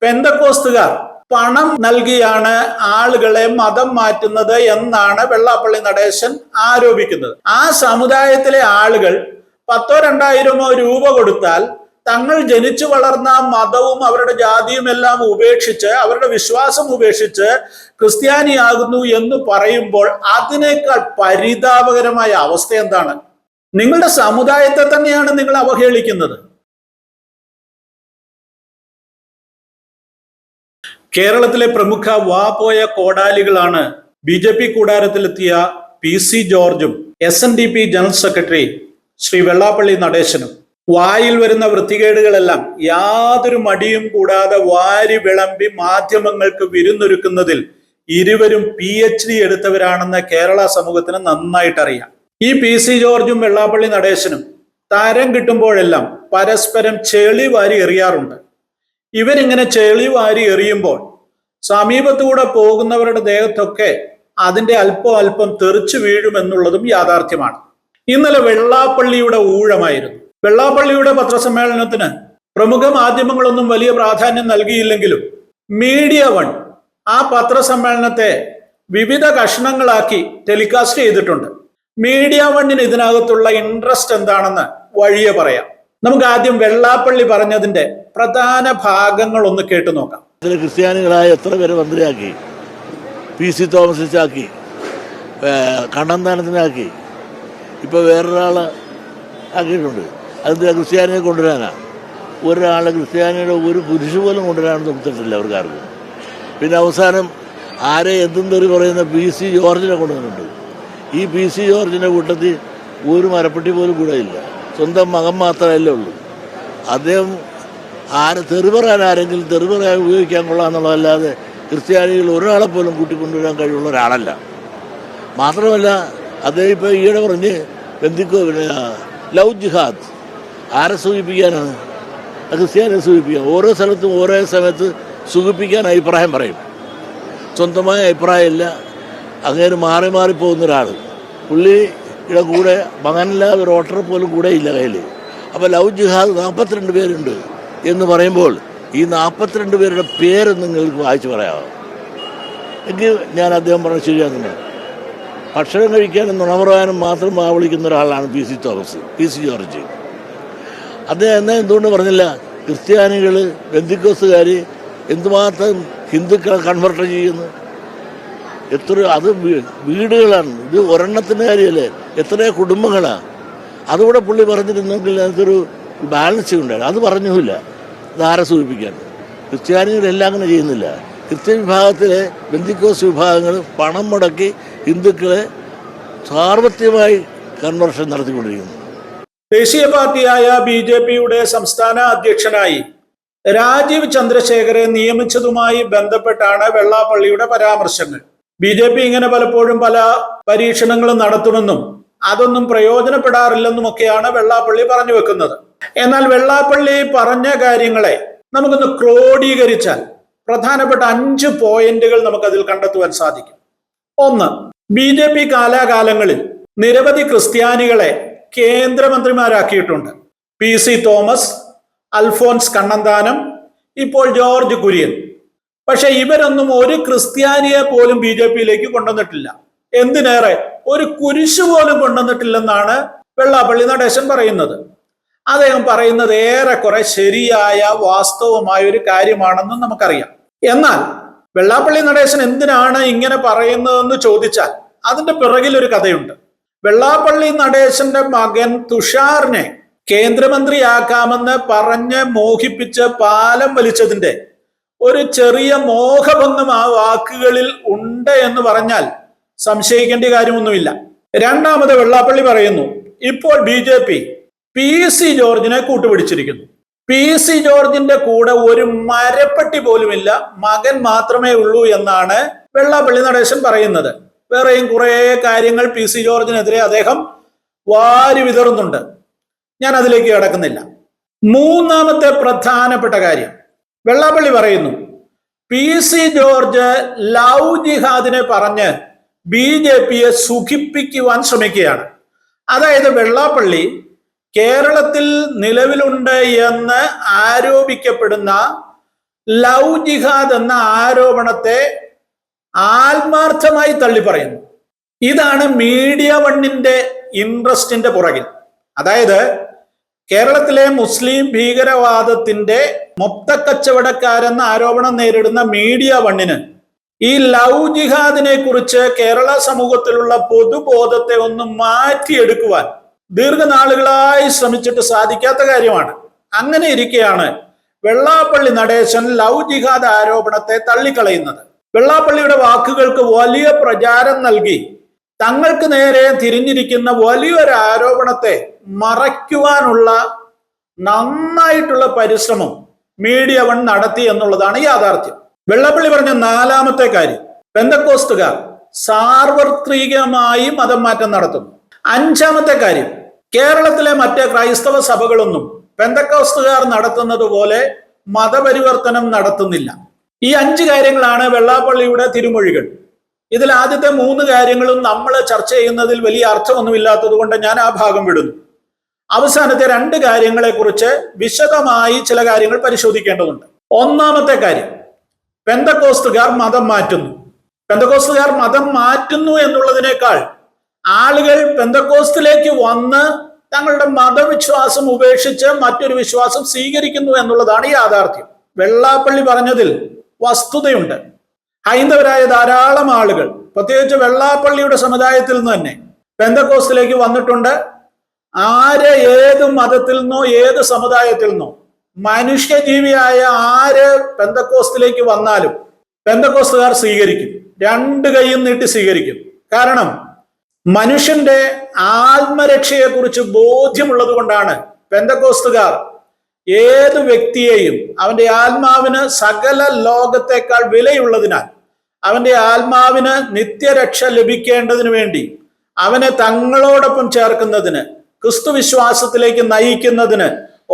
പെന്തക്കോസ്തുകാർ പണം നൽകിയാണ് ആളുകളെ മതം മാറ്റുന്നത് എന്നാണ് വെള്ളാപ്പള്ളി നടേശൻ ആരോപിക്കുന്നത്. ആ സമുദായത്തിലെ ആളുകൾ 1000-2000 രൂപ കൊടുത്താൽ തങ്ങൾ ജനിച്ചു വളർന്ന മതവും അവരുടെ ജാതിയും എല്ലാം ഉപേക്ഷിച്ച്, അവരുടെ വിശ്വാസം ഉപേക്ഷിച്ച് ക്രിസ്ത്യാനിയാകുന്നു എന്ന് പറയുമ്പോൾ അതിനേക്കാൾ പരിതാപകരമായ അവസ്ഥ എന്താണ്? നിങ്ങളുടെ സമുദായത്തെ തന്നെയാണ് നിങ്ങൾ അവഹേളിക്കുന്നത്. കേരളത്തിലെ പ്രമുഖ വാപോയ കോടാലികളാണ് BJP കൂടാരത്തിലെത്തിയ PC ജോർജും SNDP general secretary Shri Vellappally നടേശനും. വായിൽ വരുന്ന വൃത്തികേടുകളെല്ലാം യാതൊരു മടിയും കൂടാതെ വാരി വിളമ്പി മാധ്യമങ്ങൾക്ക് വിരുന്നൊരുക്കുന്നതിൽ ഇരുവരും PhD എടുത്തവരാണെന്ന് കേരള സമൂഹത്തിന് നന്നായിട്ടറിയാം. ഈ PC ജോർജും വെള്ളാപ്പള്ളി നടേശനും താരം കിട്ടുമ്പോഴെല്ലാം പരസ്പരം ചെളി വാരി എറിയാറുണ്ട്. ഇവരിങ്ങനെ ചെളി വാരി എറിയുമ്പോൾ സമീപത്തൂടെ പോകുന്നവരുടെ ദേഹത്തൊക്കെ അതിന്റെ അല്പം തെറിച്ചു വീഴുമെന്നുള്ളതും യാഥാർത്ഥ്യമാണ്. ഇന്നലെ വെള്ളാപ്പള്ളിയുടെ ഊഴമായിരുന്നു. വെള്ളാപ്പള്ളിയുടെ പത്രസമ്മേളനത്തിന് പ്രമുഖ മാധ്യമങ്ങളൊന്നും വലിയ പ്രാധാന്യം നൽകിയില്ലെങ്കിലും മീഡിയ വൺ ആ പത്രസമ്മേളനത്തെ വിവിധ കഷണങ്ങളാക്കി ടെലികാസ്റ്റ് ചെയ്തിട്ടുണ്ട്. മീഡിയ വണ്ണിന് ഇതിനകത്തുള്ള ഇൻട്രസ്റ്റ് എന്താണെന്ന് വഴിയെ പറയാം. നമുക്ക് ആദ്യം വെള്ളാപ്പള്ളി പറഞ്ഞതിന്റെ പ്രധാന ഭാഗങ്ങൾ ഒന്ന് കേട്ടു നോക്കാം. ക്രിസ്ത്യാനികളായ എത്ര പേരെ മന്ത്രിയാക്കി, PC തോമസിച്ചാക്കി, കണ്ണന്താനത്തിനാക്കി, ഇപ്പൊ വേറൊരാളെ ആക്കിയിട്ടുണ്ട്. അതെന്താ ക്രിസ്ത്യാനിയെ കൊണ്ടുവരാനാണ്? ഒരാളെ ക്രിസ്ത്യാനിയുടെ ഒരു കുരിശ് പോലും കൊണ്ടുവരാൻ നോക്കിയിട്ടില്ല അവർക്കാർക്കും. പിന്നെ അവസാനം ആരെ എന്തും തെറി പറയുന്ന PC ജോർജിനെ കൊണ്ടുവന്നിട്ടുണ്ട്. ഈ PC ജോർജിൻ്റെ കൂട്ടത്തിൽ ഒരു മരപ്പെട്ടി പോലും കൂടെ ഇല്ല. സ്വന്തം മകൻ മാത്രമല്ലേ ഉള്ളൂ. അദ്ദേഹം തെറി പറയാൻ ആരെങ്കിലും തെറി പറയാൻ ഉപയോഗിക്കാൻ കൊള്ളാമെന്നുള്ളതല്ലാതെ ക്രിസ്ത്യാനികൾ ഒരാളെ പോലും കൂട്ടിക്കൊണ്ടുവരാൻ കഴിവുള്ള ഒരാളല്ല. മാത്രമല്ല അദ്ദേഹം ഇപ്പോൾ ഈയിടെ പറഞ്ഞ് ലവ് ജിഹാദ് ആരെ സൂചിപ്പിക്കാനാണ്? ക്രിസ്ത്യാനിയെ സൂചിപ്പിക്കാൻ. ഓരോ സ്ഥലത്തും ഓരോ സമയത്ത് സൂചിപ്പിക്കാൻ അഭിപ്രായം പറയും. സ്വന്തമായ അഭിപ്രായമില്ല. അങ്ങനെ മാറി മാറിപ്പോകുന്ന ഒരാൾ. പുള്ളിയുടെ കൂടെ മകനില്ലാതെ ഒരു വോട്ടർ പോലും കൂടെ ഇല്ല കയ്യിൽ. അപ്പോൾ ലവ് ജിഹാദ് 42 പേരുണ്ട് എന്ന് പറയുമ്പോൾ ഈ 42 പേരുടെ പേര് നിങ്ങൾക്ക് വായിച്ചു പറയാമോ? എങ്കിൽ ഞാൻ അദ്ദേഹം പറഞ്ഞത് ശരിയാകുന്നു. ഭക്ഷണം കഴിക്കാനും നുണ പറയാനും മാത്രം വിളിക്കുന്ന ഒരാളാണ് PC ജോർജ്. അദ്ദേഹം എന്തുകൊണ്ട് പറഞ്ഞില്ല? ക്രിസ്ത്യാനികൾ, ബന്ധുക്കോസുകാർ എന്തുമാത്രം ഹിന്ദുക്കളെ കൺവെർട്ട് ചെയ്യുന്നു. അത് വീടുകളാണ്. ഇത് ഒരെണ്ണത്തിൻ്റെ കാര്യമല്ലേ, എത്രയോ കുടുംബങ്ങളാണ്. അതുകൂടെ പുള്ളി പറഞ്ഞിരുന്നെങ്കിൽ അതൊരു ബാലൻസ് ഉണ്ടായിരുന്നു. അത് പറഞ്ഞില്ല. ഇതാരെ സൂചിപ്പിക്കാൻ? ക്രിസ്ത്യാനികളെല്ലാം അങ്ങനെ ചെയ്യുന്നില്ല. ക്രിസ്ത്യൻ വിഭാഗത്തിലെ ബന്ധുക്കോസ് വിഭാഗങ്ങൾ പണം മുടക്കി ഹിന്ദുക്കളെ സാർവത്രികമായി കൺവെർഷൻ നടത്തിക്കൊണ്ടിരിക്കുന്നു. ദേശീയ പാർട്ടിയായ BJPയുടെ സംസ്ഥാന അധ്യക്ഷനായി രാജീവ് ചന്ദ്രശേഖരെ നിയമിച്ചതുമായി ബന്ധപ്പെട്ടാണ് വെള്ളാപ്പള്ളിയുടെ പരാമർശങ്ങൾ. BJP ഇങ്ങനെ പലപ്പോഴും പല പരീക്ഷണങ്ങളും നടത്തുമെന്നും അതൊന്നും പ്രയോജനപ്പെടാറില്ലെന്നുമൊക്കെയാണ് വെള്ളാപ്പള്ളി പറഞ്ഞു വെക്കുന്നത്. എന്നാൽ വെള്ളാപ്പള്ളി പറഞ്ഞ കാര്യങ്ങളെ നമുക്കൊന്ന് ക്രോഡീകരിച്ചാൽ പ്രധാനപ്പെട്ട 5 പോയിന്റുകൾ നമുക്കതിൽ കണ്ടെത്തുവാൻ സാധിക്കും. 1. BJP കാലാകാലങ്ങളിൽ നിരവധി ക്രിസ്ത്യാനികളെ കേന്ദ്രമന്ത്രിമാരാക്കിയിട്ടുണ്ട്. PC തോമസ്, അൽഫോൻസ് കണ്ണന്താനം, ഇപ്പോൾ ജോർജ് കുര്യൻ. പക്ഷെ ഇവരൊന്നും ഒരു ക്രിസ്ത്യാനിയെ പോലും BJPയിലേക്ക് കൊണ്ടുവന്നിട്ടില്ല. എന്തിനേറെ ഒരു കുരിശ് പോലും കൊണ്ടുവന്നിട്ടില്ലെന്നാണ് വെള്ളാപ്പള്ളി നടേശൻ പറയുന്നത്. അദ്ദേഹം പറയുന്നത് ഏറെക്കുറെ ശരിയായ വാസ്തവമായ ഒരു കാര്യമാണെന്നും നമുക്കറിയാം. എന്നാൽ വെള്ളാപ്പള്ളി നടേശൻ എന്തിനാണ് ഇങ്ങനെ പറയുന്നതെന്ന് ചോദിച്ചാൽ അതിന്റെ പിറകിൽ ഒരു കഥയുണ്ട്. വെള്ളാപ്പള്ളി നടേശന്റെ മകൻ തുഷാറിനെ കേന്ദ്രമന്ത്രിയാക്കാമെന്ന് പറഞ്ഞ് മോഹിപ്പിച്ച് പാലം വലിച്ചതിന്റെ ഒരു ചെറിയ മോഹഭംഗം ആ വാക്കുകളിൽ ഉണ്ട് എന്ന് പറഞ്ഞാൽ സംശയിക്കേണ്ട കാര്യമൊന്നുമില്ല. രണ്ടാമത് വെള്ളാപ്പള്ളി പറയുന്നു, ഇപ്പോൾ BJP PC ജോർജിനെ കൂട്ടുപിടിച്ചിരിക്കുന്നു. PC ജോർജിന്റെ കൂടെ ഒരു മരപ്പെട്ടി പോലുമില്ല, മകൻ മാത്രമേ ഉള്ളൂ എന്നാണ് വെള്ളാപ്പള്ളി നടേശൻ പറയുന്നത്. വേറെയും കുറെ കാര്യങ്ങൾ PC ജോർജിനെതിരെ അദ്ദേഹം വാരി വിതറുന്നുണ്ട്. ഞാൻ അതിലേക്ക് കടക്കുന്നില്ല. മൂന്നാമത്തെ പ്രധാനപ്പെട്ട കാര്യം, വെള്ളാപ്പള്ളി പറയുന്നു PC ജോർജ് ലവ് ജിഹാദിനെ പറഞ്ഞ് BJPയെ സുഖിപ്പിക്കുവാൻ ശ്രമിക്കുകയാണ്. അതായത് വെള്ളാപ്പള്ളി കേരളത്തിൽ നിലവിലുണ്ട് എന്ന് ആരോപിക്കപ്പെടുന്ന ലവ് ജിഹാദ് എന്ന ആരോപണത്തെ ആത്മാർത്ഥമായി തള്ളിപ്പറയുന്നു. ഇതാണ് മീഡിയ വണ്ണിന്റെ ഇൻട്രസ്റ്റിന്റെ പുറകിൽ. അതായത് കേരളത്തിലെ മുസ്ലിം ഭീകരവാദത്തിന്റെ മൊത്തക്കച്ചവടക്കാരെന്ന ആരോപണം നേരിടുന്ന മീഡിയ വണ്ണിന് ഈ ലവ് ജിഹാദിനെ കുറിച്ച് കേരള സമൂഹത്തിലുള്ള പൊതുബോധത്തെ ഒന്ന് മാറ്റിയെടുക്കുവാൻ ദീർഘനാളുകളായി ശ്രമിച്ചിട്ട് സാധിക്കാത്ത കാര്യമാണ്. അങ്ങനെ ഇരിക്കെയാണ് വെള്ളാപ്പള്ളി നടേശൻ ലവ് ജിഹാദ് ആരോപണത്തെ തള്ളിക്കളയുന്നത്. വെള്ളാപ്പള്ളിയുടെ വാക്കുകൾക്ക് വലിയ പ്രചാരം നൽകി തങ്ങൾക്ക് നേരെ തിരിഞ്ഞിരിക്കുന്ന വലിയൊരു ആരോപണത്തെ മറയ്ക്കുവാനുള്ള നന്നായിട്ടുള്ള പരിശ്രമം മീഡിയ വൺ നടത്തി എന്നുള്ളതാണ് യാഥാർത്ഥ്യം. വെള്ളാപ്പള്ളി പറഞ്ഞ നാലാമത്തെ കാര്യം, പെന്തക്കോസ്തുകാർ സാർവത്രികമായി മതം മാറ്റം നടത്തുന്നു. അഞ്ചാമത്തെ കാര്യം, കേരളത്തിലെ മറ്റ് ക്രൈസ്തവ സഭകളൊന്നും പെന്തക്കോസ്തുകാർ നടത്തുന്നത് പോലെ മതപരിവർത്തനം നടത്തുന്നില്ല. ഈ 5 കാര്യങ്ങളാണ് വെള്ളാപ്പള്ളിയുടെ തിരുമൊഴികൾ. ഇതിൽ ആദ്യത്തെ 3 കാര്യങ്ങളും നമ്മൾ ചർച്ച ചെയ്യുന്നതിൽ വലിയ അർത്ഥമൊന്നുമില്ലാത്തത് കൊണ്ട് ഞാൻ ആ ഭാഗം വിടുന്നു. അവസാനത്തെ 2 കാര്യങ്ങളെ കുറിച്ച് വിശദമായി ചില കാര്യങ്ങൾ പരിശോധിക്കേണ്ടതുണ്ട്. ഒന്നാമത്തെ കാര്യം, പെന്തക്കോസ്തുകാർ മതം മാറ്റുന്നു. പെന്തക്കോസ്തുകാർ മതം മാറ്റുന്നു എന്നുള്ളതിനേക്കാൾ ആളുകൾ പെന്തക്കോസ്തിലേക്ക് വന്ന് തങ്ങളുടെ മതവിശ്വാസം ഉപേക്ഷിച്ച് മറ്റൊരു വിശ്വാസം സ്വീകരിക്കുന്നു എന്നുള്ളതാണ് യാഥാർത്ഥ്യം. വെള്ളാപ്പള്ളി പറഞ്ഞതിൽ വസ്തുതയുണ്ട്. ഹൈന്ദവരായ ധാരാളം ആളുകൾ, പ്രത്യേകിച്ച് വെള്ളാപ്പള്ളിയുടെ സമുദായത്തിൽ നിന്ന് തന്നെ പെന്തക്കോസ്തിലേക്ക് വന്നിട്ടുണ്ട്. ആര് ഏത് മതത്തിൽ നിന്നോ ഏത് സമുദായത്തിൽ നിന്നോ മനുഷ്യജീവിയായ ആര് പെന്തക്കോസ്തിലേക്ക് വന്നാലും പെന്തക്കോസ്തുകാർ സ്വീകരിക്കും, 2 കൈയും നീട്ടി സ്വീകരിക്കും. കാരണം മനുഷ്യന്റെ ആത്മരക്ഷയെ കുറിച്ച് ബോധ്യമുള്ളത് കൊണ്ടാണ് പെന്തക്കോസ്തുകാർ ഏത് വ്യക്തിയെയും അവന്റെ ആത്മാവിന് സകല ലോകത്തെക്കാൾ വിലയുള്ളതിനാൽ അവന്റെ ആത്മാവിന് നിത്യരക്ഷ ലഭിക്കേണ്ടതിന് വേണ്ടി അവനെ തങ്ങളോടൊപ്പം ചേർക്കുന്നതിന്, ക്രിസ്തു വിശ്വാസത്തിലേക്ക് നയിക്കുന്നതിന്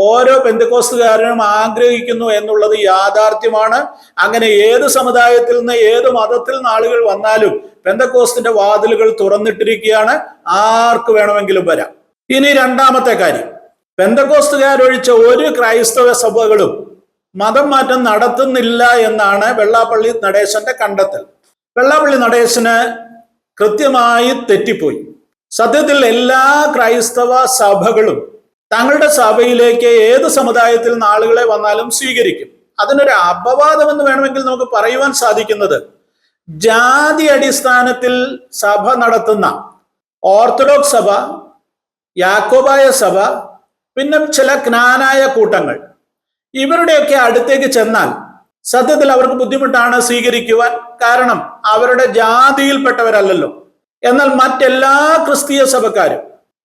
ഓരോ പെന്തക്കോസ്തുകാരനും ആഗ്രഹിക്കുന്നു എന്നുള്ളത് യാഥാർത്ഥ്യമാണ്. അങ്ങനെ ഏത് സമുദായത്തിൽ നിന്ന് ഏത് മതത്തിൽ നിന്ന് ആളുകൾ വന്നാലും പെന്തക്കോസ്തിന്റെ വാതിലുകൾ തുറന്നിട്ടിരിക്കുകയാണ്, ആർക്ക് വേണമെങ്കിലും വരാം. ഇനി രണ്ടാമത്തെ കാര്യം, പെന്തക്കോസ്തുകാരൊഴിച്ച ഒരു ക്രൈസ്തവ സഭകളും മതം മാറ്റം നടത്തുന്നില്ല എന്നാണ് വെള്ളാപ്പള്ളി നടേശന്റെ കണ്ടെത്തൽ. വെള്ളാപ്പള്ളി നടേശന് കൃത്യമായി തെറ്റിപ്പോയി. സത്യത്തിൽ എല്ലാ ക്രൈസ്തവ സഭകളും തങ്ങളുടെ സഭയിലേക്ക് ഏത് സമുദായത്തിൽ നിന്ന് ആളുകളെ വന്നാലും സ്വീകരിക്കും. അതിനൊരു അപവാദം എന്ന് വേണമെങ്കിൽ നമുക്ക് പറയുവാൻ സാധിക്കുന്നത്, ജാതി അടിസ്ഥാനത്തിൽ സഭ നടത്തുന്ന ഓർത്തഡോക്സ് സഭ, യാക്കോബായ സഭ, പിന്നെ ചില ജ്ഞാനായ കൂട്ടങ്ങൾ, ഇവരുടെയൊക്കെ അടുത്തേക്ക് ചെന്നാൽ സത്യത്തിൽ അവർക്ക് ബുദ്ധിമുട്ടാണ് സ്വീകരിക്കുവാൻ. കാരണം അവരുടെ ജാതിയിൽപ്പെട്ടവരല്ലല്ലോ. എന്നാൽ മറ്റെല്ലാ ക്രിസ്തീയ സഭക്കാരും,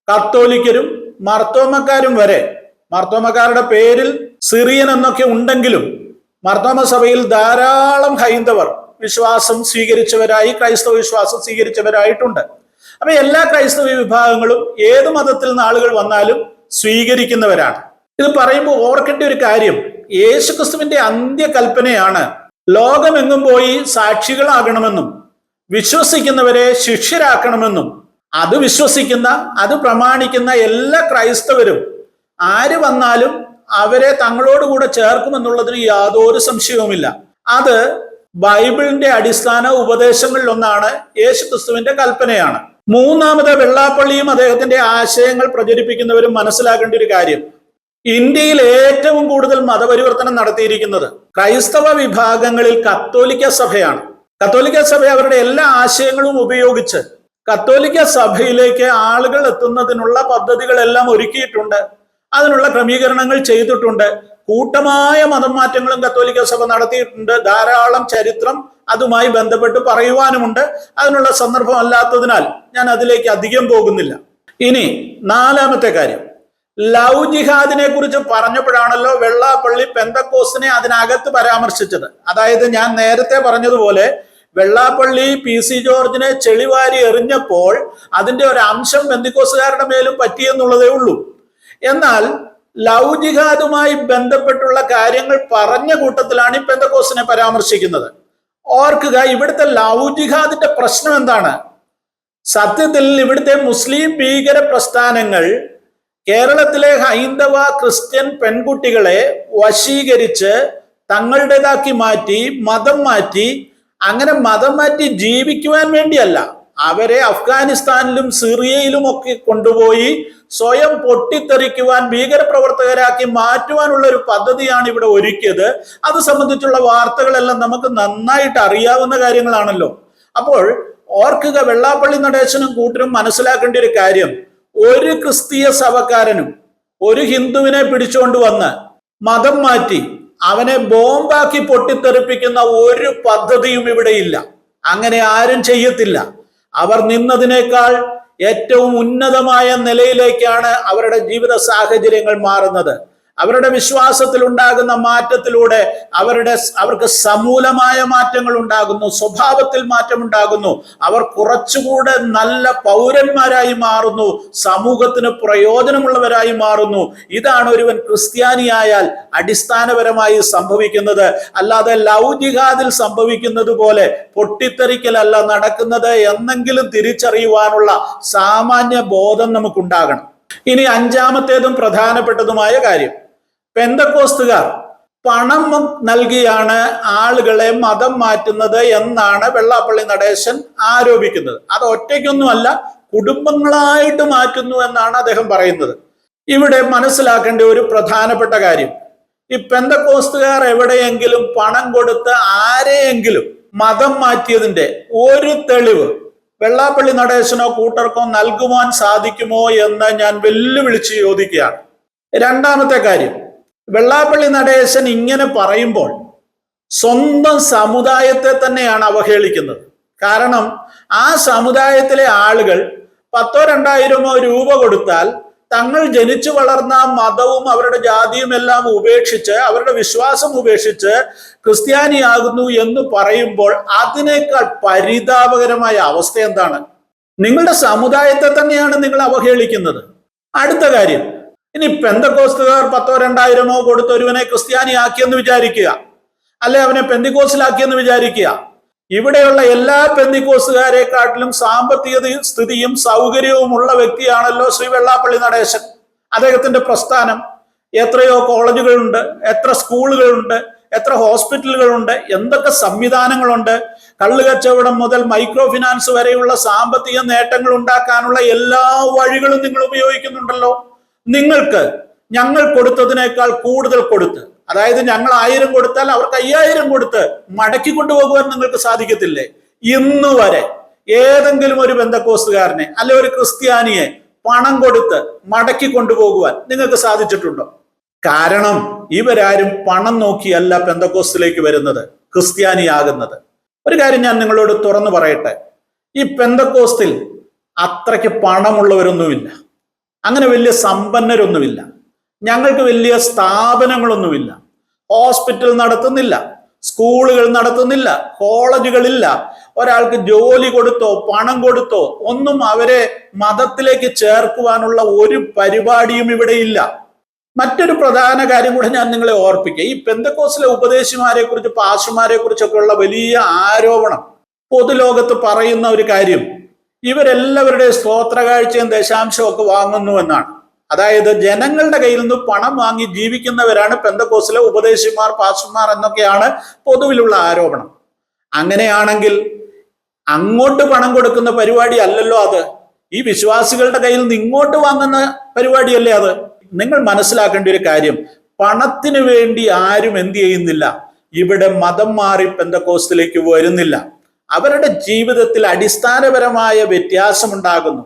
കത്തോലിക്കരും മർത്തോമക്കാരും വരെ, മർത്തോമക്കാരുടെ പേരിൽ സിറിയൻ എന്നൊക്കെ ഉണ്ടെങ്കിലും മർത്തോമ സഭയിൽ ധാരാളം ഹൈന്ദവർ വിശ്വാസം സ്വീകരിച്ചവരായി, ക്രൈസ്തവ വിശ്വാസം സ്വീകരിച്ചവരായിട്ടുണ്ട്. അപ്പൊ എല്ലാ ക്രൈസ്തവ വിഭാഗങ്ങളും ഏത് മതത്തിൽ നിന്ന് ആളുകൾ വന്നാലും സ്വീകരിക്കുന്നവരാണ്. ഇത് പറയുമ്പോൾ ഓർക്കേണ്ട ഒരു കാര്യം, യേശുക്രിസ്തുവിന്റെ അന്ത്യകൽപ്പനയാണ് ലോകമെങ്ങും പോയി സാക്ഷികളാകണമെന്നും വിശ്വസിക്കുന്നവരെ ശിഷ്യരാക്കണമെന്നും. അത് വിശ്വസിക്കുന്ന, അത് പ്രമാണിക്കുന്ന എല്ലാ ക്രൈസ്തവരും ആര് വന്നാലും അവരെ തങ്ങളോടുകൂടെ ചേർക്കുമെന്നുള്ളതിന് യാതൊരു സംശയവുമില്ല. അത് ബൈബിളിന്റെ അടിസ്ഥാന ഉപദേശങ്ങളിലൊന്നാണ്, യേശുക്രിസ്തുവിന്റെ കൽപ്പനയാണ്. മൂന്നാമത് വെള്ളാപ്പള്ളിയും അദ്ദേഹത്തിന്റെ ആശയങ്ങൾ പ്രചരിപ്പിക്കുന്നവരും മനസ്സിലാക്കേണ്ട ഒരു കാര്യം, ഇന്ത്യയിൽ ഏറ്റവും കൂടുതൽ മതപരിവർത്തനം നടത്തിയിരിക്കുന്നത് ക്രൈസ്തവ വിഭാഗങ്ങളിൽ കത്തോലിക്ക സഭയാണ്. കത്തോലിക്ക സഭ അവരുടെ എല്ലാ ആശയങ്ങളും ഉപയോഗിച്ച് കത്തോലിക്ക സഭയിലേക്ക് ആളുകൾ എത്തുന്നതിനുള്ള പദ്ധതികളെല്ലാം ഒരുക്കിയിട്ടുണ്ട്, അതിനുള്ള ക്രമീകരണങ്ങൾ ചെയ്തിട്ടുണ്ട്. കൂട്ടമായ മതം മാറ്റങ്ങളും കത്തോലിക്ക സഭ നടത്തിയിട്ടുണ്ട്. ധാരാളം ചരിത്രം അതുമായി ബന്ധപ്പെട്ട് പറയുവാനുമുണ്ട്. അതിനുള്ള സന്ദർഭം അല്ലാത്തതിനാൽ ഞാൻ അതിലേക്ക് അധികം പോകുന്നില്ല. ഇനി നാലാമത്തെ കാര്യം, ലവ് ജിഹാദിനെ കുറിച്ച് പറഞ്ഞപ്പോഴാണല്ലോ വെള്ളാപ്പള്ളി പെന്തക്കോസ്തിനെ അതിനകത്ത് പരാമർശിച്ചത്. അതായത് ഞാൻ നേരത്തെ പറഞ്ഞതുപോലെ വെള്ളാപ്പള്ളി PC ജോർജിനെ ചെളിവാരി എറിഞ്ഞപ്പോൾ അതിന്റെ ഒരു അംശം പെന്തക്കോസ്തുകാരുടെ മേലും പറ്റിയെന്നുള്ളതേ ഉള്ളൂ. എന്നാൽ ലവ് ജിഹാദുമായി ബന്ധപ്പെട്ടുള്ള കാര്യങ്ങൾ പറഞ്ഞ കൂട്ടത്തിലാണ് ഈ പെന്തക്കോസ്തിനെ പരാമർശിക്കുന്നത്. ഓർക്കുക, ഇവിടുത്തെ ലവ് ജിഹാദിന്റെ പ്രശ്നം എന്താണ്? സത്യത്തിൽ ഇവിടുത്തെ മുസ്ലിം ഭീകര പ്രസ്ഥാനങ്ങൾ കേരളത്തിലെ ഹൈന്ദവ ക്രിസ്ത്യൻ പെൺകുട്ടികളെ വശീകരിച്ച് തങ്ങളുടേതാക്കി മാറ്റി, മതം മാറ്റി. അങ്ങനെ മതം മാറ്റി ജീവിക്കുവാൻ വേണ്ടിയല്ല, അവരെ അഫ്ഗാനിസ്ഥാനിലും സിറിയയിലും ഒക്കെ കൊണ്ടുപോയി സ്വയം പൊട്ടിത്തെറിക്കുവാൻ, ഭീകരപ്രവർത്തകരാക്കി മാറ്റുവാനുള്ള ഒരു പദ്ധതിയാണ് ഇവിടെ ഒരുക്കിയത്. അത് സംബന്ധിച്ചുള്ള വാർത്തകളെല്ലാം നമുക്ക് നന്നായിട്ട് അറിയാവുന്ന കാര്യങ്ങളാണല്ലോ. അപ്പോൾ ഓർക്കുക, വെള്ളാപ്പള്ളി നടേശനും കൂട്ടരും മനസ്സിലാക്കേണ്ട ഒരു കാര്യം, ഒരു ക്രിസ്തീയ സഭക്കാരനും ഒരു ഹിന്ദുവിനെ പിടിച്ചുകൊണ്ട് വന്ന് മതം മാറ്റി അവനെ ബോംബാക്കി പൊട്ടിത്തെറിപ്പിക്കുന്ന ഒരു പദ്ധതിയും ഇവിടെ ഇല്ല. അങ്ങനെ ആരും ചെയ്യത്തില്ല. അവർ നിന്നതിനേക്കാൾ ഏറ്റവും ഉന്നതമായ നിലയിലേക്കാണ് അവരുടെ ജീവിത സാഹചര്യങ്ങൾ മാറുന്നത്. അവരുടെ വിശ്വാസത്തിൽ ഉണ്ടാകുന്ന മാറ്റത്തിലൂടെ അവർക്ക് സമൂലമായ മാറ്റങ്ങൾ ഉണ്ടാകുന്നു, സ്വഭാവത്തിൽ മാറ്റം ഉണ്ടാകുന്നു. അവർ കുറച്ചുകൂടെ നല്ല പൗരന്മാരായി മാറുന്നു, സമൂഹത്തിന് പ്രയോജനമുള്ളവരായി മാറുന്നു. ഇതാണ് ഒരുവൻ ക്രിസ്ത്യാനിയായാൽ അടിസ്ഥാനപരമായി സംഭവിക്കുന്നത്. അല്ലാതെ ലവ് ജിഹാദിൽ സംഭവിക്കുന്നത് പോലെ പൊട്ടിത്തെറിക്കലല്ല നടക്കുന്നത് എന്നെങ്കിലും തിരിച്ചറിയുവാനുള്ള സാമാന്യ ബോധം നമുക്കുണ്ടാകണം. ഇനി അഞ്ചാമത്തേതും പ്രധാനപ്പെട്ടതുമായ കാര്യം, പെന്തക്കോസ്തുകാർ പണം നൽകിയാണ് ആളുകളെ മതം മാറ്റുന്നത് എന്നാണ് വെള്ളാപ്പള്ളി നടേശൻ ആരോപിക്കുന്നത്. അത് ഒറ്റയ്ക്കൊന്നുമല്ല, കുടുംബങ്ങളായിട്ട് മാറ്റുന്നു എന്നാണ് അദ്ദേഹം പറയുന്നത്. ഇവിടെ മനസ്സിലാക്കേണ്ട ഒരു പ്രധാനപ്പെട്ട കാര്യം, ഈ പെന്തക്കോസ്തുകാർ എവിടെയെങ്കിലും പണം കൊടുത്ത് ആരെയെങ്കിലും മതം മാറ്റിയതിന്റെ ഒരു തെളിവ് വെള്ളാപ്പള്ളി നടേശനോ കൂട്ടർക്കോ നൽകുവാൻ സാധിക്കുമോ എന്ന് ഞാൻ വെല്ലുവിളിച്ച് ചോദിക്കുകയാണ്. രണ്ടാമത്തെ കാര്യം, വെള്ളാപ്പള്ളി നടേശൻ ഇങ്ങനെ പറയുമ്പോൾ സ്വന്തം സമുദായത്തെ തന്നെയാണ് അവഹേളിക്കുന്നത്. കാരണം ആ സമുദായത്തിലെ ആളുകൾ 1000-2000 രൂപ കൊടുത്താൽ തങ്ങൾ ജനിച്ചു വളർന്ന മതവും അവരുടെ ജാതിയും എല്ലാം ഉപേക്ഷിച്ച്, അവരുടെ വിശ്വാസം ഉപേക്ഷിച്ച് ക്രിസ്ത്യാനിയാകുന്നു എന്ന് പറയുമ്പോൾ അതിനേക്കാൾ പരിതാപകരമായ അവസ്ഥ എന്താണ്? നിങ്ങളുടെ സമുദായത്തെ തന്നെയാണ് നിങ്ങൾ അവഹേളിക്കുന്നത്. അടുത്ത കാര്യം, ഇനി പെന്തക്കോസ്തുകാർ 1000-2000 കൊടുത്ത് ഒരുവനെ ക്രിസ്ത്യാനിയാക്കിയെന്ന് വിചാരിക്കുക, അല്ലെ അവനെ പെന്തിക്കോസിലാക്കിയെന്ന് വിചാരിക്കുക. ഇവിടെയുള്ള എല്ലാ പെന്തിക്കോസുകാരെക്കാട്ടിലും സാമ്പത്തിക സ്ഥിതിയും സൗകര്യവും ഉള്ള വ്യക്തിയാണല്ലോ ശ്രീ വെള്ളാപ്പള്ളി നടേശൻ. അദ്ദേഹത്തിന്റെ പ്രസ്ഥാനം, എത്രയോ കോളേജുകളുണ്ട്, എത്ര സ്കൂളുകളുണ്ട്, എത്ര ഹോസ്പിറ്റലുകളുണ്ട്, എന്തൊക്കെ സംവിധാനങ്ങളുണ്ട്. കള്ളുകച്ചവടം മുതൽ മൈക്രോ ഫിനാൻസ് വരെയുള്ള സാമ്പത്തിക നേട്ടങ്ങൾ ഉണ്ടാക്കാനുള്ള എല്ലാ വഴികളും നിങ്ങൾ ഉപയോഗിക്കുന്നുണ്ടല്ലോ. നിങ്ങൾക്ക് ഞങ്ങൾ കൊടുത്തതിനേക്കാൾ കൂടുതൽ കൊടുത്ത്, അതായത് ഞങ്ങൾ 1000 കൊടുത്താൽ അവർക്ക് 5000 കൊടുത്ത് മടക്കി കൊണ്ടുപോകുവാൻ നിങ്ങൾക്ക് സാധിക്കത്തില്ലേ? ഇന്ന് വരെ ഏതെങ്കിലും ഒരു പെന്തക്കോസ്തുകാരനെ അല്ലെ ഒരു ക്രിസ്ത്യാനിയെ പണം കൊടുത്ത് മടക്കി കൊണ്ടുപോകുവാൻ നിങ്ങൾക്ക് സാധിച്ചിട്ടുണ്ടോ? കാരണം ഇവരാരും പണം നോക്കിയല്ല പെന്തക്കോസ്തിലേക്ക് വരുന്നത്, ക്രിസ്ത്യാനിയാകുന്നത്. ഒരു കാര്യം ഞാൻ നിങ്ങളോട് തുറന്നു പറയട്ടെ, ഈ പെന്തക്കോസ്തിൽ അത്രയ്ക്ക് പണമുള്ളവരൊന്നുമില്ല, അങ്ങനെ വലിയ സമ്പന്നരൊന്നുമില്ല, ഞങ്ങൾക്ക് വലിയ സ്ഥാപനങ്ങളൊന്നുമില്ല, ഹോസ്പിറ്റൽ നടത്തുന്നില്ല, സ്കൂളുകൾ നടത്തുന്നില്ല, കോളേജുകളില്ല. ഒരാൾക്ക് ജോലി കൊടുത്തോ പണം കൊടുത്തോ ഒന്നും അവരെ മതത്തിലേക്ക് ചേർക്കുവാനുള്ള ഒരു പരിപാടിയും ഇവിടെ ഇല്ല. മറ്റൊരു പ്രധാന കാര്യം കൂടെ ഞാൻ നിങ്ങളെ ഓർപ്പിക്കുക, ഈ പെന്തക്കോസ്തിലെ ഉപദേശിമാരെ കുറിച്ച്, പാസ്റ്റർമാരെ കുറിച്ചൊക്കെ ഉള്ള വലിയ ആരോപണം പൊതുലോകത്ത് പറയുന്ന ഒരു കാര്യം, ഇവരെല്ലാവരുടെ സ്തോത്ര കാഴ്ചയും ദശാംശവും ഒക്കെ വാങ്ങുന്നു എന്നാണ്. അതായത് ജനങ്ങളുടെ കയ്യിൽ നിന്ന് പണം വാങ്ങി ജീവിക്കുന്നവരാണ് പെന്തക്കോസ്തിലെ ഉപദേശിമാർ, പാസ്റ്റർമാർ എന്നൊക്കെയാണ് പൊതുവിലുള്ള ആരോപണം. അങ്ങനെയാണെങ്കിൽ അങ്ങോട്ട് പണം കൊടുക്കുന്ന പരിപാടി അല്ലല്ലോ അത്, ഈ വിശ്വാസികളുടെ കയ്യിൽ നിന്ന് ഇങ്ങോട്ട് വാങ്ങുന്ന പരിപാടിയല്ലേ അത്. നിങ്ങൾ മനസ്സിലാക്കേണ്ട ഒരു കാര്യം, പണത്തിന് വേണ്ടി ആരും എന്ത് ചെയ്യുന്നില്ല, ഇവിടെ മതം മാറി പെന്തക്കോസ്തിലേക്ക് വരുന്നില്ല. അവരുടെ ജീവിതത്തിൽ അടിസ്ഥാനപരമായ വ്യത്യാസമുണ്ടാകുന്നു.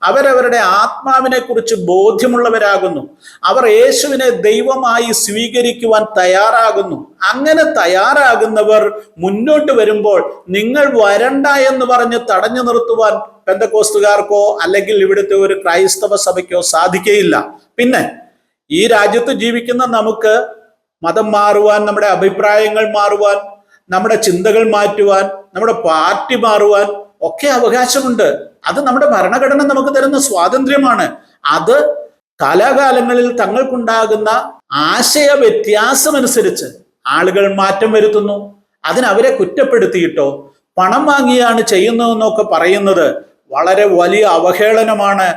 അവരവരുടെ ആത്മാവിനെ കുറിച്ച് ബോധ്യമുള്ളവരാകുന്നു. അവർ യേശുവിനെ ദൈവമായി സ്വീകരിക്കുവാൻ തയ്യാറാകുന്നു. അങ്ങനെ തയ്യാറാകുന്നവർ മുന്നോട്ട് വരുമ്പോൾ നിങ്ങൾ വരണ്ട എന്ന് പറഞ്ഞ് തടഞ്ഞു നിർത്തുവാൻ പെന്തക്കോസ്തുകാർക്കോ അല്ലെങ്കിൽ ഇവിടുത്തെ ഒരു ക്രൈസ്തവ സഭയ്ക്കോ സാധിക്കുകയില്ല. പിന്നെ ഈ രാജ്യത്ത് ജീവിക്കുന്ന നമുക്ക് മതം മാറുവാൻ, നമ്മുടെ അഭിപ്രായങ്ങൾ മാറുവാൻ, നമ്മുടെ ചിന്തകൾ മാറ്റുവാൻ, നമ്മുടെ പാർട്ടി മാറുവാൻ ഒക്കെ അവകാശമുണ്ട്. അത് നമ്മുടെ ഭരണഘടന നമുക്ക് തരുന്ന സ്വാതന്ത്ര്യമാണ്. അത് കാലാകാലങ്ങളിൽ തങ്ങൾക്കുണ്ടാകുന്ന ആശയ വ്യത്യാസമനുസരിച്ച് ആളുകൾ മാറ്റം വരുത്തുന്നു. അതിനവരെ കുറ്റപ്പെടുത്തിയിട്ടോ പണം വാങ്ങിയാണ് ചെയ്യുന്നതെന്നൊക്കെ പറയുന്നത് വളരെ വലിയ അവഹേളനമാണ്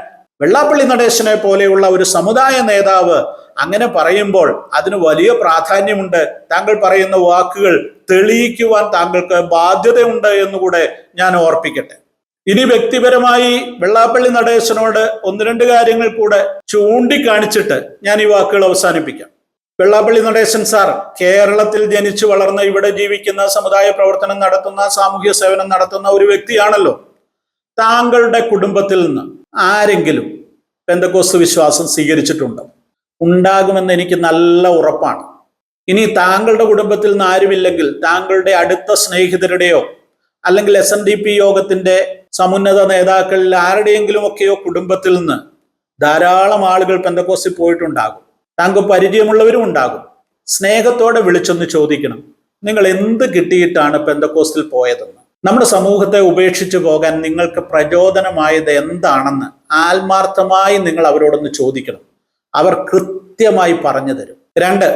വെള്ളാപ്പള്ളി നടേശനെ പോലെയുള്ള ഒരു സമുദായ നേതാവ് അങ്ങനെ പറയുമ്പോൾ അതിന് വലിയ പ്രാധാന്യമുണ്ട്. താങ്കൾ പറയുന്ന വാക്കുകൾ തെളിയിക്കുവാൻ താങ്കൾക്ക് ബാധ്യതയുണ്ട് എന്നുകൂടെ ഞാൻ ഓർപ്പിക്കട്ടെ. ഇനി വ്യക്തിപരമായി വെള്ളാപ്പള്ളി നടേശനോട് ഒന്ന് രണ്ട് കാര്യങ്ങൾ കൂടെ ചൂണ്ടിക്കാണിച്ചിട്ട് ഞാൻ ഈ വാക്കുകൾ അവസാനിപ്പിക്കാം. വെള്ളാപ്പള്ളി നടേശൻ സാർ കേരളത്തിൽ ജനിച്ചു വളർന്ന, ഇവിടെ ജീവിക്കുന്ന, സമുദായ പ്രവർത്തനം നടത്തുന്ന, സാമൂഹ്യ സേവനം നടത്തുന്ന ഒരു വ്യക്തിയാണല്ലോ. താങ്കളുടെ കുടുംബത്തിൽ നിന്ന് ആരെങ്കിലും പെന്തക്കോസ്ത് വിശ്വാസം സ്വീകരിച്ചിട്ടുണ്ടോ? ഉണ്ടാകുമെന്ന് എനിക്ക് നല്ല ഉറപ്പാണ്. ഇനി താങ്കളുടെ കുടുംബത്തിൽ നിന്ന് ആരുമില്ലെങ്കിൽ താങ്കളുടെ അടുത്ത സ്നേഹിതരുടെയോ അല്ലെങ്കിൽ SNDP യോഗത്തിന്റെ സമുന്നത നേതാക്കളിൽ ആരുടെയെങ്കിലും ഒക്കെയോ കുടുംബത്തിൽ നിന്ന് ധാരാളം ആളുകൾ പെന്തക്കോസ്തിൽ പോയിട്ടുണ്ടാകും. താങ്കൾ പരിചയമുള്ളവരും ഉണ്ടാകും. സ്നേഹത്തോടെ വിളിച്ചൊന്ന് ചോദിക്കണം, നിങ്ങൾ എന്ത് കിട്ടിയിട്ടാണ് പെന്തക്കോസ്തിൽ പോയതെന്ന്. നമ്മുടെ സമൂഹത്തെ ഉപേക്ഷിച്ചു പോകാൻ നിങ്ങൾക്ക് പ്രചോദനമായത് എന്താണെന്ന് ആത്മാർത്ഥമായി നിങ്ങൾ അവരോടൊന്ന് ചോദിക്കണം. അവർ കൃത്യമായി പറഞ്ഞു തരും. 2,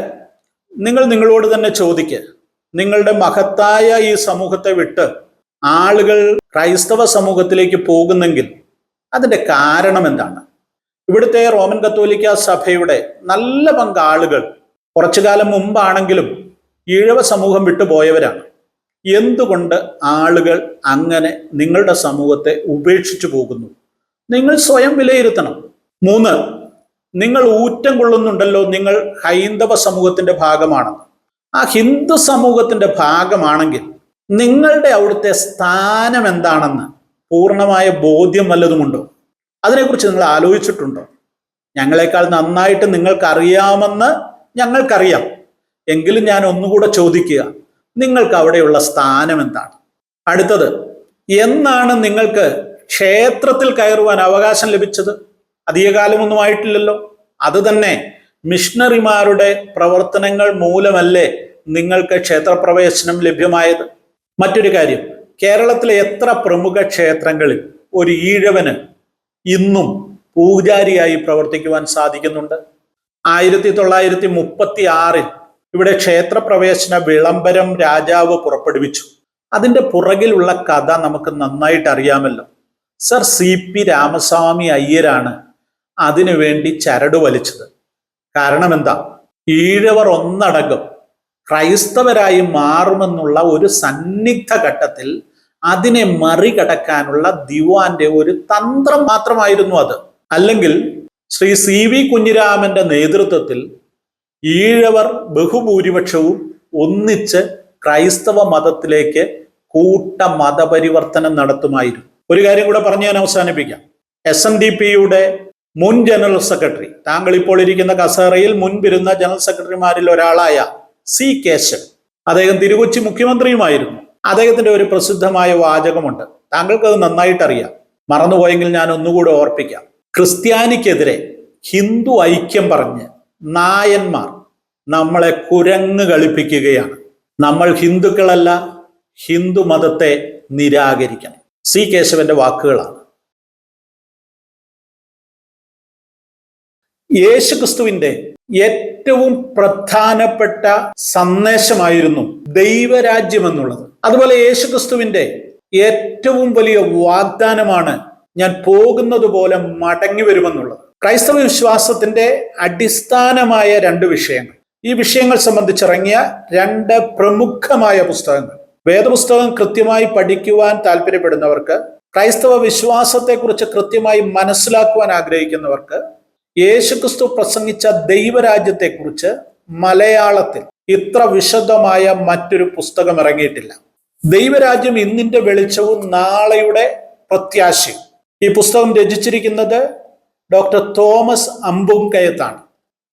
നിങ്ങൾ നിങ്ങളോട് തന്നെ ചോദിക്കുക, നിങ്ങളുടെ മഹത്തായ ഈ സമൂഹത്തെ വിട്ട് ആളുകൾ ക്രൈസ്തവ സമൂഹത്തിലേക്ക് പോകുന്നെങ്കിൽ അതിന്റെ കാരണം എന്താണ്? ഇവിടുത്തെ റോമൻ കത്തോലിക്ക സഭയുടെ നല്ല പങ്ക് ആളുകൾ കുറച്ചു കാലം മുമ്പാണെങ്കിലും ഈഴവ സമൂഹം വിട്ടുപോയവരാണ്. എന്തുകൊണ്ട് ആളുകൾ അങ്ങനെ നിങ്ങളുടെ സമൂഹത്തെ ഉപേക്ഷിച്ചു പോകുന്നു? നിങ്ങൾ സ്വയം വിലയിരുത്തണം. 3, നിങ്ങൾ ഊറ്റം കൊള്ളുന്നുണ്ടല്ലോ നിങ്ങൾ ഹൈന്ദവ സമൂഹത്തിന്റെ ഭാഗമാണെന്ന്. ആ ഹിന്ദു സമൂഹത്തിന്റെ ഭാഗമാണെങ്കിൽ നിങ്ങളുടെ അവിടുത്തെ സ്ഥാനം എന്താണെന്ന് പൂർണ്ണമായ ബോധ്യം വല്ലതുമുണ്ടോ? അതിനെക്കുറിച്ച് നിങ്ങൾ ആലോചിച്ചിട്ടുണ്ടോ? ഞങ്ങളെക്കാൾ നന്നായിട്ട് നിങ്ങൾക്കറിയാമെന്ന് ഞങ്ങൾക്കറിയാം. എങ്കിലും ഞാൻ ഒന്നുകൂടെ ചോദിക്കുക, നിങ്ങൾക്ക് അവിടെയുള്ള സ്ഥാനം എന്താണ്? അടുത്തത്, എന്നാണ് നിങ്ങൾക്ക് ക്ഷേത്രത്തിൽ കയറുവാൻ അവകാശം ലഭിച്ചത്? അധികകാലമൊന്നും ആയിട്ടില്ലല്ലോ. അത് തന്നെ മിഷണറിമാരുടെ പ്രവർത്തനങ്ങൾ മൂലമല്ലേ നിങ്ങൾക്ക് ക്ഷേത്രപ്രവേശനം ലഭ്യമായത്? മറ്റൊരു കാര്യം, കേരളത്തിലെ എത്ര പ്രമുഖ ക്ഷേത്രങ്ങളിൽ ഒരു ഈഴവന് ഇന്നും പൂജാരിയായി പ്രവർത്തിക്കുവാൻ സാധിക്കുന്നുണ്ട്? 1936 ഇവിടെ ക്ഷേത്രപ്രവേശന വിളംബരം രാജാവ് പുറപ്പെടുവിച്ചു. അതിൻ്റെ പുറകിലുള്ള കഥ നമുക്ക് നന്നായിട്ട് അറിയാമല്ലോ. സർ CP രാമസ്വാമി അയ്യരാണ് അതിനുവേണ്ടി ചരട് വലിച്ചത്. കാരണം എന്താ? ഈഴവർ ഒന്നടങ്കം ക്രൈസ്തവരായി മാറുമെന്നുള്ള ഒരു സന്നിഗ്ധ ഘട്ടത്തിൽ അതിനെ മറികടക്കാനുള്ള ദിവാന്റെ ഒരു തന്ത്രം മാത്രമായിരുന്നു അത്. അല്ലെങ്കിൽ ശ്രീ CV കുഞ്ഞിരാമന്റെ നേതൃത്വത്തിൽ ഈഴവർ ബഹുഭൂരിപക്ഷവും ഒന്നിച്ച് ക്രൈസ്തവ മതത്തിലേക്ക് കൂട്ട മതപരിവർത്തനം നടത്തുമായിരുന്നു. ഒരു കാര്യം കൂടെ പറഞ്ഞ് ഞാൻ അവസാനിപ്പിക്കാം. SNDPയുടെ മുൻ ജനറൽ സെക്രട്ടറി, താങ്കൾ ഇപ്പോൾ ഇരിക്കുന്ന കസേരയിൽ മുൻപിരുന്ന ജനറൽ സെക്രട്ടറിമാരിൽ ഒരാളായ C കേശവൻ, അദ്ദേഹം തിരുകൊച്ചി മുഖ്യമന്ത്രിയുമായിരുന്നു. അദ്ദേഹത്തിന്റെ ഒരു പ്രസിദ്ധമായ വാചകമുണ്ട്, താങ്കൾക്ക് അത് നന്നായിട്ട് അറിയാം. മറന്നുപോയെങ്കിൽ ഞാൻ ഒന്നുകൂടെ ഓർപ്പിക്കാം. ക്രിസ്ത്യാനിക്കെതിരെ ഹിന്ദു ഐക്യം പറഞ്ഞ് നായന്മാർ നമ്മളെ കുരങ്ങ് കളിപ്പിക്കുകയാണ്. നമ്മൾ ഹിന്ദുക്കളല്ല, ഹിന്ദു മതത്തെ നിരാകരിക്കണം. C കേശവന്റെ വാക്കുകളാണ്. യേശുക്രിസ്തുവിന്റെ ഏറ്റവും പ്രധാനപ്പെട്ട സന്ദേശമായിരുന്നു ദൈവരാജ്യം എന്നുള്ളത്. അതുപോലെ യേശുക്രിസ്തുവിന്റെ ഏറ്റവും വലിയ വാഗ്ദാനമാണ് ഞാൻ പോകുന്നത് പോലെ മടങ്ങി വരുമെന്നുള്ളത്. ക്രൈസ്തവ വിശ്വാസത്തിന്റെ അടിസ്ഥാനമായ 2 വിഷയങ്ങൾ, ഈ വിഷയങ്ങൾ സംബന്ധിച്ചിറങ്ങിയ 2 പ്രമുഖമായ പുസ്തകങ്ങൾ. വേദപുസ്തകം കൃത്യമായി പഠിക്കുവാൻ താല്പര്യപ്പെടുന്നവർക്ക്, ക്രൈസ്തവ വിശ്വാസത്തെക്കുറിച്ച് കൃത്യമായി മനസ്സിലാക്കുവാൻ ആഗ്രഹിക്കുന്നവർക്ക് യേശുക്രിസ്തു പ്രസംഗിച്ച ദൈവരാജ്യത്തെക്കുറിച്ച് മലയാളത്തിൽ ഇത്ര വിശദമായ മറ്റൊരു പുസ്തകം ഇറങ്ങിയിട്ടില്ല. ദൈവരാജ്യം ഇന്നിന്റെ വെളിച്ചവും നാളെയുടെ പ്രത്യാശയും. ഈ പുസ്തകം രചിച്ചിരിക്കുന്നത് ഡോക്ടർ തോമസ് അമ്പുംകയത്താണ്.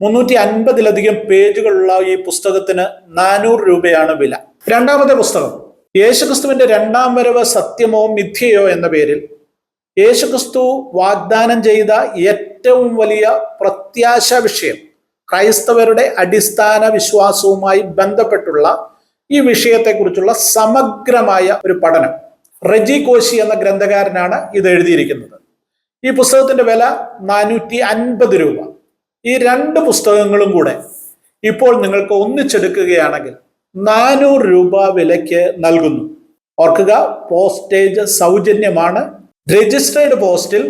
350-ലധികം പേജുകളുള്ള ഈ പുസ്തകത്തിന് 400 രൂപയാണ് വില. രണ്ടാമത്തെ പുസ്തകം യേശുക്രിസ്തുവിന്റെ 2ാം വരവ് സത്യമോ മിഥ്യയോ എന്ന പേരിൽ യേശുക്രിസ്തു വാഗ്ദാനം ചെയ്ത ഏറ്റവും വലിയ പ്രത്യാശ വിഷയം, ക്രൈസ്തവരുടെ അടിസ്ഥാന വിശ്വാസവുമായി ബന്ധപ്പെട്ടുള്ള ഈ വിഷയത്തെക്കുറിച്ചുള്ള സമഗ്രമായ ഒരു പഠനം. റെജി കോശി എന്ന ഗ്രന്ഥകാരനാണ് ഇത് എഴുതിയിരിക്കുന്നത്. ഈ പുസ്തകത്തിന്റെ വില 450 രൂപ. ഈ 2 പുസ്തകങ്ങളും കൂടെ ഇപ്പോൾ നിങ്ങൾക്ക് ഒന്നിച്ചെടുക്കുകയാണെങ്കിൽ 400 രൂപ വിലയ്ക്ക് നൽകുന്നു. ഓർക്കുക, പോസ്റ്റേജ് സൗജന്യമാണ്. രജിസ്റ്റേർഡ് പോസ്റ്റിൽ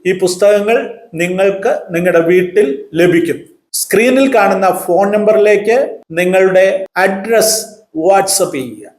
ഈ പുസ്തകങ്ങൾ നിങ്ങൾക്ക് നിങ്ങളുടെ വീട്ടിൽ ലഭിക്കും. സ്ക്രീനിൽ കാണുന്ന ഫോൺ നമ്പറിലേക്ക് നിങ്ങളുടെ അഡ്രസ് വാട്സപ്പ് ചെയ്യുക.